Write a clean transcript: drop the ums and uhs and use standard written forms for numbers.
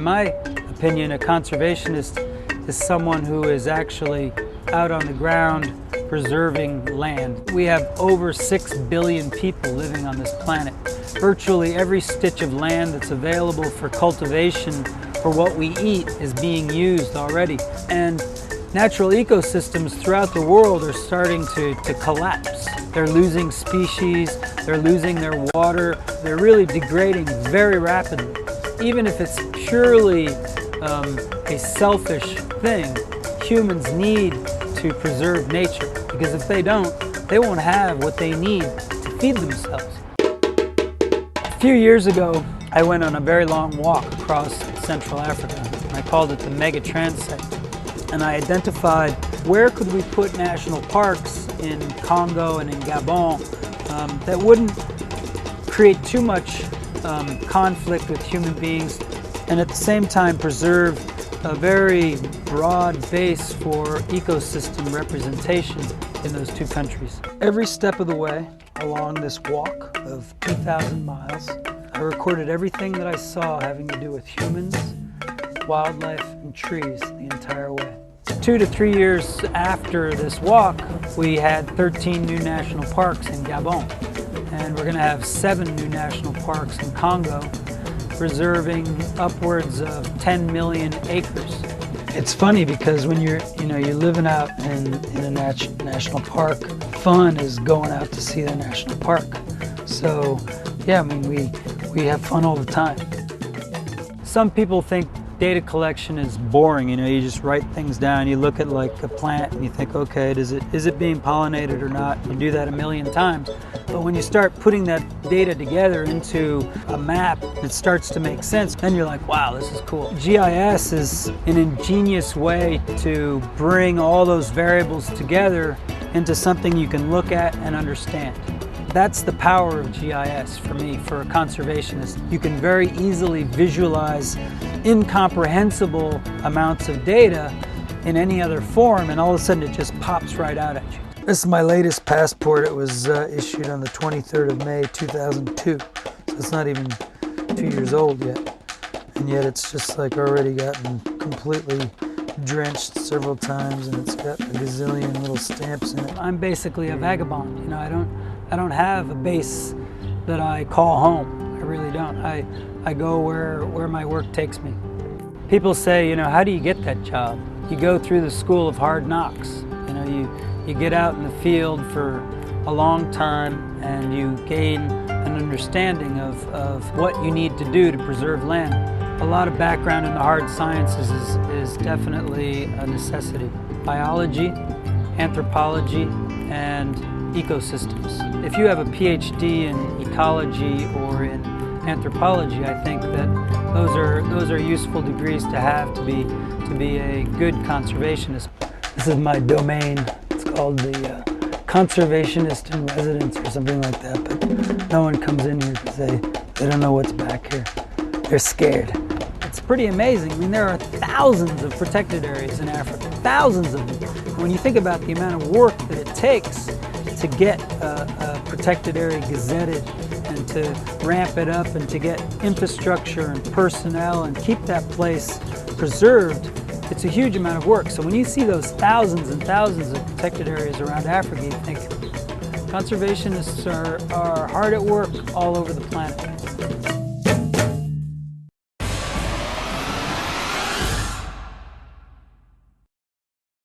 my opinion, a conservationist is someone who is actually out on the ground preserving land. We have over 6 billion people living on this planet. Virtually every stitch of land that's available for cultivation for what we eat is being used already. And natural ecosystems throughout the world are starting to collapse. They're losing species, they're losing their water, they're really degrading very rapidly. Even if it's purely a selfish thing, humans need to preserve nature, because if they don't, they won't have what they need to feed themselves. A few years ago, I went on a very long walk across Central Africa. I called it the Mega Transect. And I identified where could we put national parks in Congo and in Gabon that wouldn't create too much conflict with human beings, and at the same time preserve a very broad base for ecosystem representation in those two countries. Every step of the way along this walk of 2,000 miles, I recorded everything that I saw having to do with humans, wildlife, and trees the entire way. 2 to 3 years after this walk, we had 13 new national parks in Gabon, and we're going to have 7 new national parks in Congo, preserving upwards of 10 million acres. It's funny because when you're living out in a national park, fun is going out to see the national park. So yeah, I mean, we have fun all the time. Some people think data collection is boring. You just write things down, you look at like a plant and you think, okay, is it being pollinated or not? You do that a million times. But when you start putting that data together into a map, it starts to make sense. Then you're like, wow, this is cool. GIS is an ingenious way to bring all those variables together into something you can look at and understand. That's the power of GIS for me, for a conservationist. You can very easily visualize incomprehensible amounts of data in any other form, and all of a sudden it just pops right out at you. This is my latest passport. It was issued on the 23rd of May, 2002. So it's not even 2 years old yet. And yet it's just like already gotten completely drenched several times, and it's got a gazillion little stamps in it. I'm basically a vagabond. I don't have a base that I call home. I really don't. I go where my work takes me. People say, how do you get that job? You go through the school of hard knocks. You get out in the field for a long time and you gain an understanding of what you need to do to preserve land. A lot of background in the hard sciences is definitely a necessity. Biology, anthropology, and ecosystems. If you have a PhD in ecology or in anthropology, I think that those are useful degrees to have to be a good conservationist. This is my domain. It's called the Conservationist in Residence or something like that, but no one comes in here because they don't know what's back here. They're scared. It's pretty amazing. I mean, there are thousands of protected areas in Africa, thousands of them. When you think about the amount of work that it takes to get a protected area gazetted and to ramp it up and to get infrastructure and personnel and keep that place preserved, it's a huge amount of work. So when you see those thousands and thousands of protected areas around Africa, you think conservationists are hard at work all over the planet.